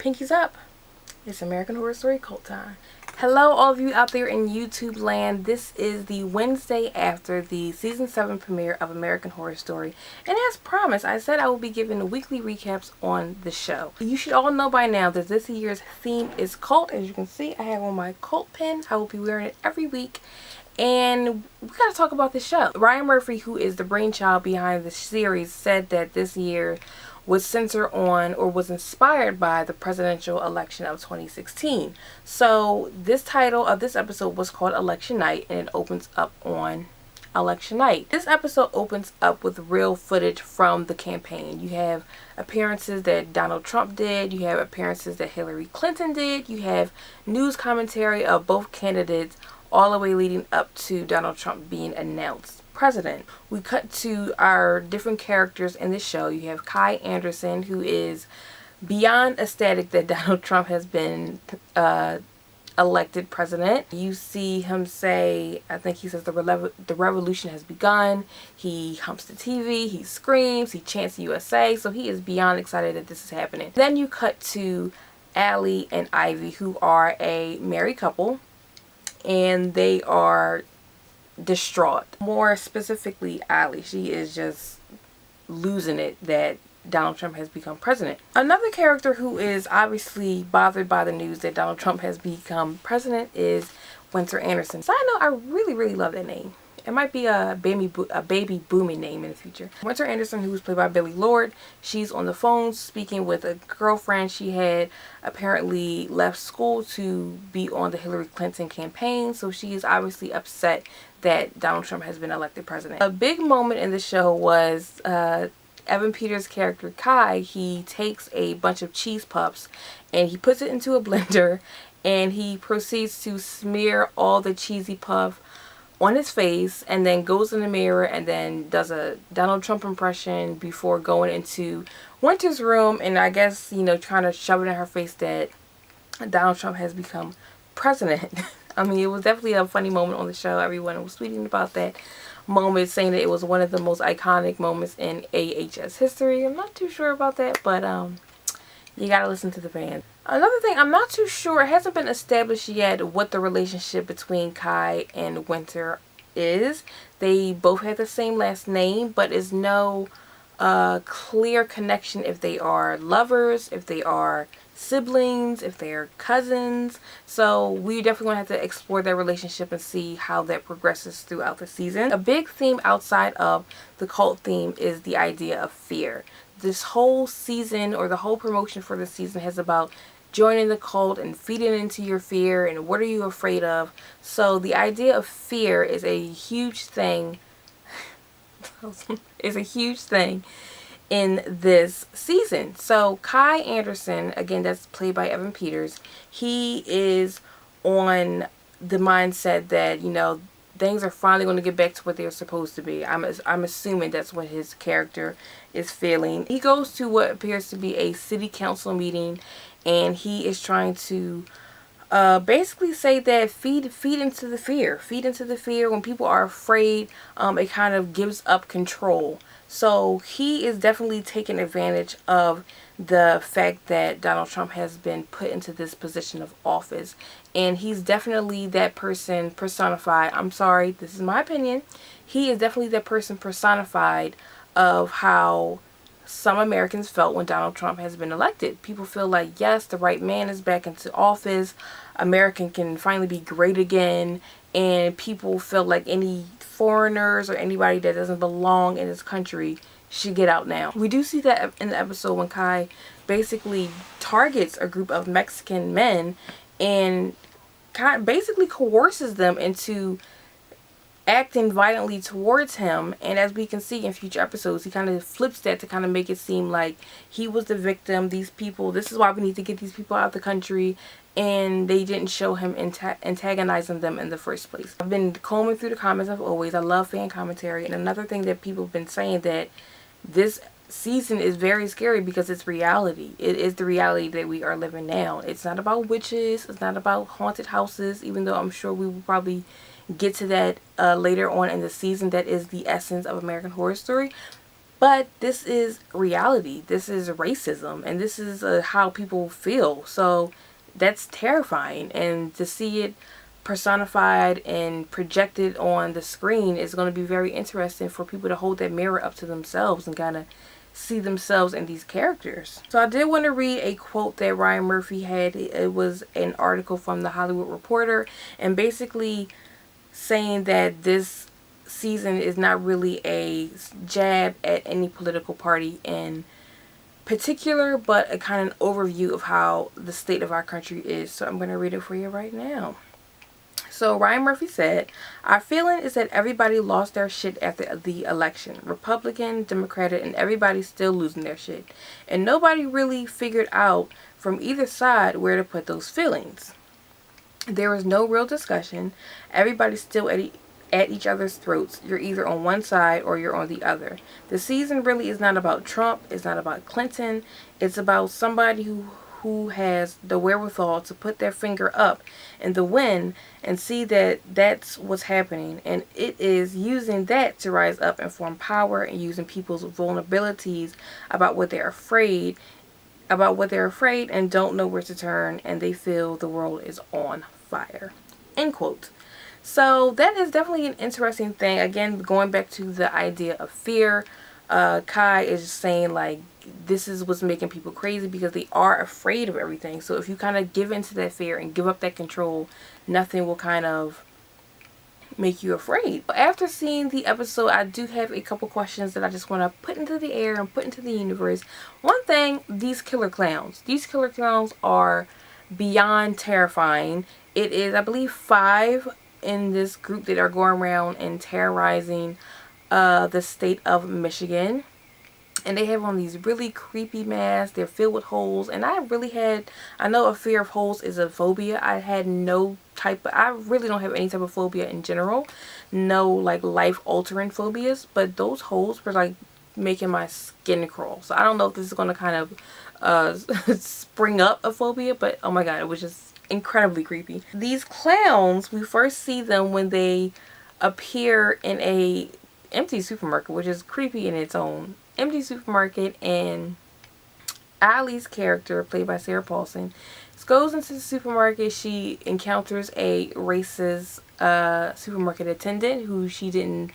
Pinkies up. It's American Horror Story Cult time. Hello all of you out there in YouTube land. This is the Wednesday after the season 7 premiere of American Horror Story. And as promised, I said I will be giving weekly recaps on the show. You should all know by now that this year's theme is cult. As you can see, I have on my cult pin. I will be wearing it every week. And we gotta talk about the show. Ryan Murphy, who is the brainchild behind the series, said that this year was centered on or was inspired by the presidential election of 2016. So this title of this episode was called Election Night, and it opens up on election night. This episode opens up with real footage from the campaign. You have appearances that Donald Trump did, you have appearances that Hillary Clinton did, you have news commentary of both candidates all the way leading up to Donald Trump being announced president. We cut to our different characters in the show. You have Kai Anderson, who is beyond ecstatic that Donald Trump has been elected president. You see him say, I think he says the revolution has begun. He humps the TV, he screams, he chants USA. So he is beyond excited that this is happening. Then you cut to Allie and Ivy, who are a married couple, and they are distraught. More specifically, Allie. She is just losing it that Donald Trump has become president. Another character who is obviously bothered by the news that Donald Trump has become president is Winter Anderson. Side note, I really love that name. It might be a baby booming name in the future. Winter Anderson, who was played by Billie Lourd, she's on the phone speaking with a girlfriend. She had apparently left school to be on the Hillary Clinton campaign, so she is obviously upset that Donald Trump has been elected president. A big moment in the show was Evan Peters' character Kai. He takes a bunch of cheese puffs and he puts it into a blender and he proceeds to smear all the cheesy puff on his face, and then goes in the mirror and then does a Donald Trump impression before going into Winter's room, and I guess, you know, trying to shove it in her face that Donald Trump has become president. I mean, it was definitely a funny moment on the show. Everyone was tweeting about that moment, saying that it was one of the most iconic moments in AHS history. I'm not too sure about that, but you gotta listen to the band. Another thing, I'm not too sure, it hasn't been established yet what the relationship between Kai and Winter is. They both have the same last name, but there's no clear connection if they are lovers, if they are siblings, if they're cousins. So we definitely want to have to explore their relationship and see how that progresses throughout the season. A big theme outside of the cult theme is the idea of fear. This whole season, or the whole promotion for the season, has about joining the cult and feeding into your fear and what are you afraid of. So the idea of fear is a huge thing in this season. So Kai Anderson, again, that's played by Evan Peters, he is on the mindset that, you know, things are finally going to get back to what they're supposed to be. I'm assuming that's what his character is feeling. He goes to what appears to be a city council meeting, and he is trying to basically say that feed into the fear. Feed into the fear. When people are afraid, it kind of gives up control. So he is definitely taking advantage of the fact that Donald Trump has been put into this position of office. And he's definitely that person personified. I'm sorry, this is my opinion. He is definitely that person personified of how some Americans felt when Donald Trump has been elected. People feel like, yes, the right man is back into office. America can finally be great again. And people feel like any foreigners or anybody that doesn't belong in this country should get out now. We do see that in the episode when Kai basically targets a group of Mexican men and kind of basically coerces them into acting violently towards him. And as we can see in future episodes, he kind of flips that to kind of make it seem like he was the victim. These people, this is why we need to get these people out of the country, and they didn't show him antagonizing them in the first place. I've been combing through the comments as always. I love fan commentary, and another thing that people have been saying, that this season is very scary because it's reality. It is the reality that we are living now. It's not about witches, it's not about haunted houses, even though I'm sure we will probably get to that later on in the season. That is the essence of American Horror Story. But this is reality. This is racism, and this is how people feel. So that's terrifying, and to see it personified and projected on the screen is going to be very interesting for people to hold that mirror up to themselves and kind of see themselves in these characters. So I did want to read a quote that Ryan Murphy had. It was an article from the Hollywood Reporter, and basically saying that this season is not really a jab at any political party in particular, but a kind of overview of how the state of our country is. So I'm going to read it for you right now. So Ryan Murphy said, "Our feeling is that everybody lost their shit after the election. Republican, Democratic, and everybody's still losing their shit. And nobody really figured out from either side where to put those feelings. There was no real discussion. Everybody's still at each other's throats. You're either on one side or you're on the other. The season really is not about Trump. It's not about Clinton. It's about somebody who has the wherewithal to put their finger up in the wind and see that that's what's happening. And it is using that to rise up and form power, and using people's vulnerabilities about what they're afraid and don't know where to turn, and they feel the world is on fire." End quote. So that is definitely an interesting thing. Again, going back to the idea of fear, Kai is saying like this is what's making people crazy, because they are afraid of everything. So if you kind of give into that fear and give up that control, nothing will kind of make you afraid. After seeing the episode, I do have a couple questions that I just want to put into the air and put into the universe. One thing, these killer clowns. These killer clowns are beyond terrifying. It is, I believe, 5 in this group that are going around and terrorizing the state of Michigan. And they have on these really creepy masks. They're filled with holes. And I know a fear of holes is a phobia. I really don't have any type of phobia in general. No like life altering phobias. But those holes were like making my skin crawl. So I don't know if this is going to kind of spring up a phobia. But oh my god, it was just incredibly creepy. These clowns, we first see them when they appear in a empty supermarket, which is creepy in its own. Empty supermarket, and Allie's character, played by Sarah Paulson, goes into the supermarket. She encounters a racist supermarket attendant who she didn't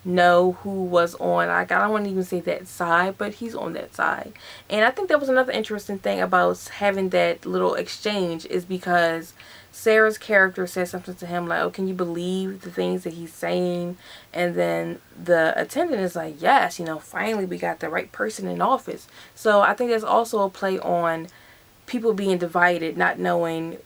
know who was on, I don't want to even say that side, but he's on that side. And I think that was another interesting thing about having that little exchange, is because Sarah's character says something to him like, "Oh, can you believe the things that he's saying?" And then the attendant is like, "Yes, finally we got the right person in office." So I think there's also a play on people being divided, not knowing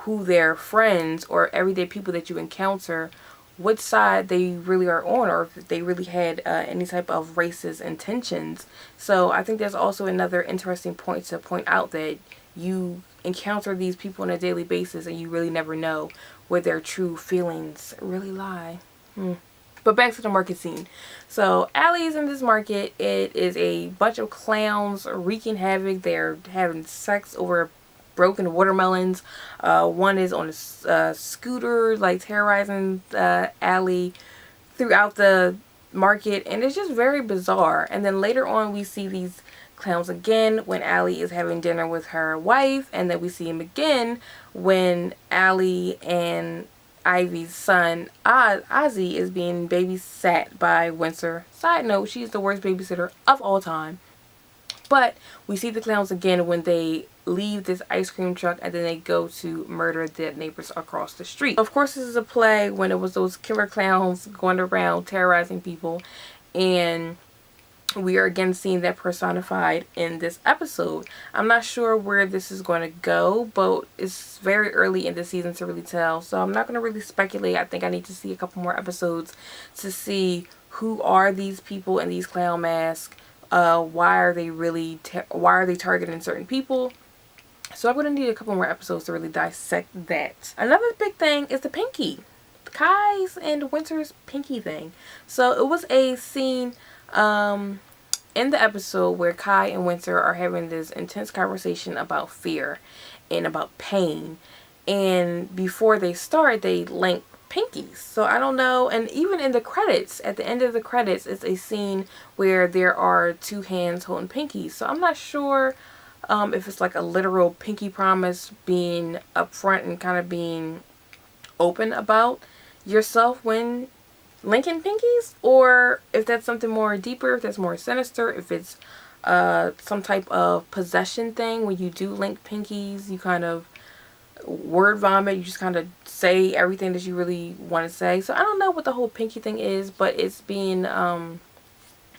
who their friends or everyday people that you encounter, what side they really are on, or if they really had any type of racist intentions. So I think there's also another interesting point to point out, that you encounter these people on a daily basis and you really never know where their true feelings really lie. But back to the market scene. So Allie's in this market. It is a bunch of clowns wreaking havoc. They're having sex over broken watermelons. One is on a scooter, like terrorizing Allie throughout the market, and it's just very bizarre. And then later on we see these clowns again when Allie is having dinner with her wife, and then we see him again when Allie and Ivy's son Ozzy is being babysat by Windsor. Side note, she's the worst babysitter of all time. But we see the clowns again when they leave this ice cream truck and then they go to murder the neighbors across the street. Of course, this is a play when it was those killer clowns going around terrorizing people, and we are again seeing that personified in this episode. I'm not sure where this is going to go, but it's very early in the season to really tell, so I'm not going to really speculate. I think I need to see a couple more episodes to see who are these people in these clown masks. Why are they targeting certain people? So I'm going to need a couple more episodes to really dissect that. Another big thing is the Pinky. Kai's and Winter's Pinky thing. So it was a scene in the episode where Kai and Winter are having this intense conversation about fear and about pain. And before they start, they link Pinkies. So I don't know. And even in the credits, at the end of the credits, it's a scene where there are two hands holding Pinkies. So I'm not sure if it's like a literal pinky promise being upfront and kind of being open about yourself when linking Pinkies, or if that's something more deeper, if that's more sinister, if it's some type of possession thing. When you do link Pinkies, you kind of word vomit, you just kind of say everything that you really want to say. So I don't know what the whole Pinky thing is, but it's being on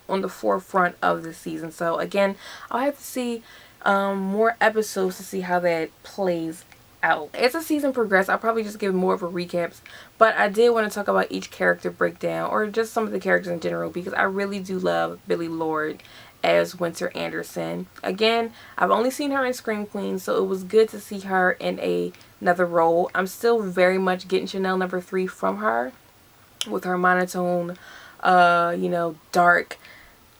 the forefront of the season. So again, I'll have to see more episodes to see how that plays out. As the season progresses, I'll probably just give more of a recaps, but I did want to talk about each character breakdown, or just some of the characters in general, because I really do love Billie Lourd as Winter Anderson. Again, I've only seen her in Scream Queen, so it was good to see her in another role. I'm still very much getting Chanel No. 3 from her, with her monotone, you know, dark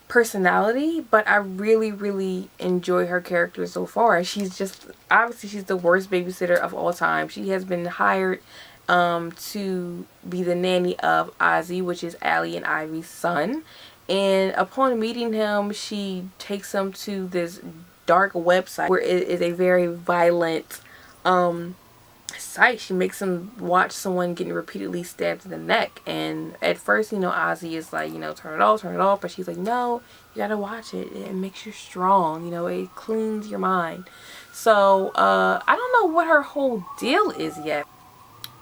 personality, but I really enjoy her character so far. She's just, obviously she's the worst babysitter of all time. She has been hired to be the nanny of Ozzy, which is Allie and Ivy's son, and upon meeting him, she takes him to this dark website where it is a very violent site. She makes him watch someone getting repeatedly stabbed in the neck, and at first, you know, Ozzy is like, you know, turn it off, but she's like, no, you gotta watch it. It makes you strong, you know, it cleans your mind. So I don't know what her whole deal is yet.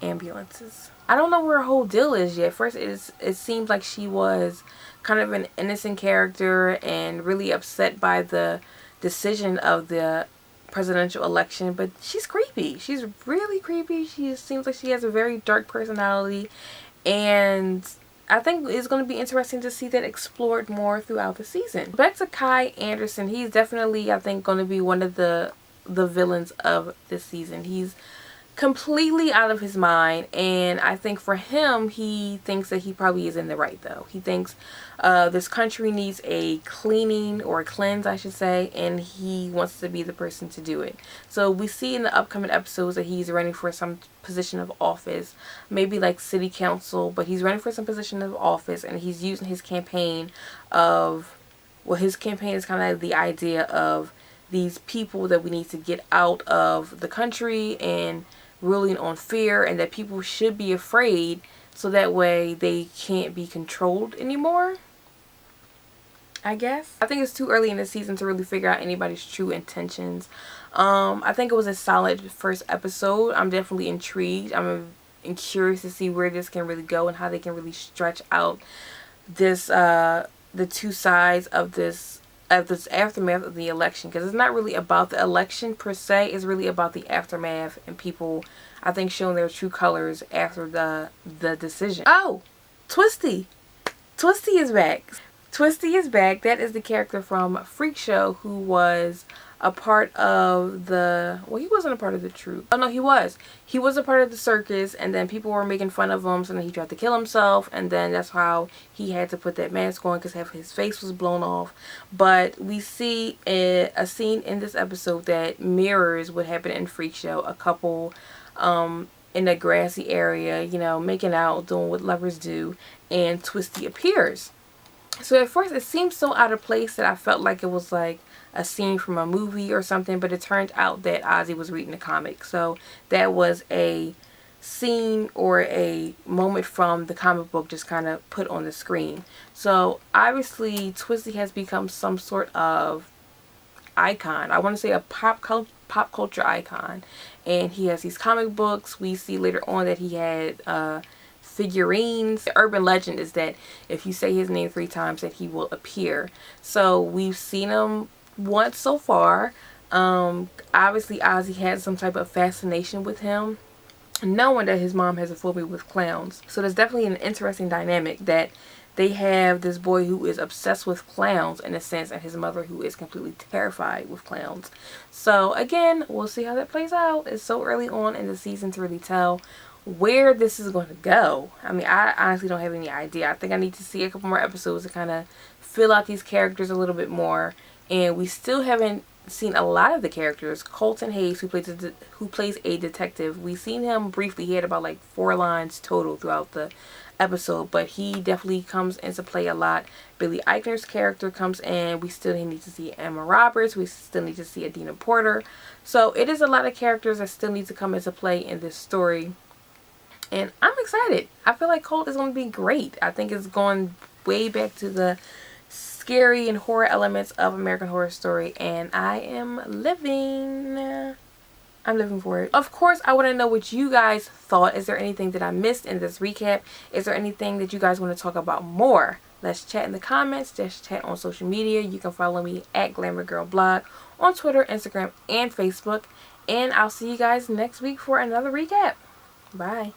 Ambulances. I don't know what her whole deal is yet. First, it seems like she was kind of an innocent character and really upset by the decision of the presidential election, but she's creepy. She's really creepy. She seems like she has a very dark personality, and I think it's going to be interesting to see that explored more throughout the season. Back to Kai Anderson. He's definitely, I think, going to be one of the villains of this season. He's completely out of his mind, and I think for him, he thinks that he probably is in the right, though. He thinks this country needs a cleaning, or a cleanse I should say, and he wants to be the person to do it. So we see in the upcoming episodes that he's running for some position of office, maybe like city council, but he's running for some position of office, and he's using his campaign of, well, his campaign is kind of the idea of these people that we need to get out of the country and ruling on fear, and that people should be afraid so that way they can't be controlled anymore, I guess. I think it's too early in the season to really figure out anybody's true intentions. I think it was a solid first episode. I'm definitely intrigued. I'm curious to see where this can really go and how they can really stretch out this the two sides of this aftermath of the election, because it's not really about the election per se. It's really about the aftermath and people, I think, showing their true colors after the decision. Oh, Twisty is back. Twisty is back. That is the character from Freak Show, who was a part of the, well, he wasn't a part of the troupe. Oh no, he was a part of the circus, and then people were making fun of him, so then he tried to kill himself, and then that's how he had to put that mask on, because half his face was blown off. But we see a scene in this episode that mirrors what happened in Freak Show. A couple in a grassy area, you know, making out, doing what lovers do, and Twisty appears. So at first it seemed so out of place that I felt like it was like a scene from a movie or something, but it turned out that Ozzy was reading a comic. So that was a scene or a moment from the comic book just kind of put on the screen. So obviously Twisty has become some sort of icon. I want to say a pop culture icon. And he has these comic books. We see later on that he had figurines. The urban legend is that if you say his name 3 times that he will appear. So we've seen him once so far. Obviously Ozzy had some type of fascination with him, knowing that his mom has a phobia with clowns. So there's definitely an interesting dynamic that they have this boy who is obsessed with clowns in a sense, and his mother who is completely terrified with clowns. So again, we'll see how that plays out. It's so early on in the season to really tell where this is going to go. I mean, I honestly don't have any idea. I think I need to see a couple more episodes to kind of fill out these characters a little bit more. And we still haven't seen a lot of the characters. Colton Hayes, who plays a detective, we've seen him briefly. He had about like 4 lines total throughout the episode, but he definitely comes into play a lot. Billy Eichner's character comes in. We still need to see Emma Roberts. We still need to see Adina Porter. So it is a lot of characters that still need to come into play in this story. And I'm excited. I feel like Colt is going to be great. I think it's going way back to the scary and horror elements of American Horror Story. And I am living. I'm living for it. Of course, I want to know what you guys thought. Is there anything that I missed in this recap? Is there anything that you guys want to talk about more? Let's chat in the comments. Just chat on social media. You can follow me at GlamourGirlBlog on Twitter, Instagram, and Facebook. And I'll see you guys next week for another recap. Bye.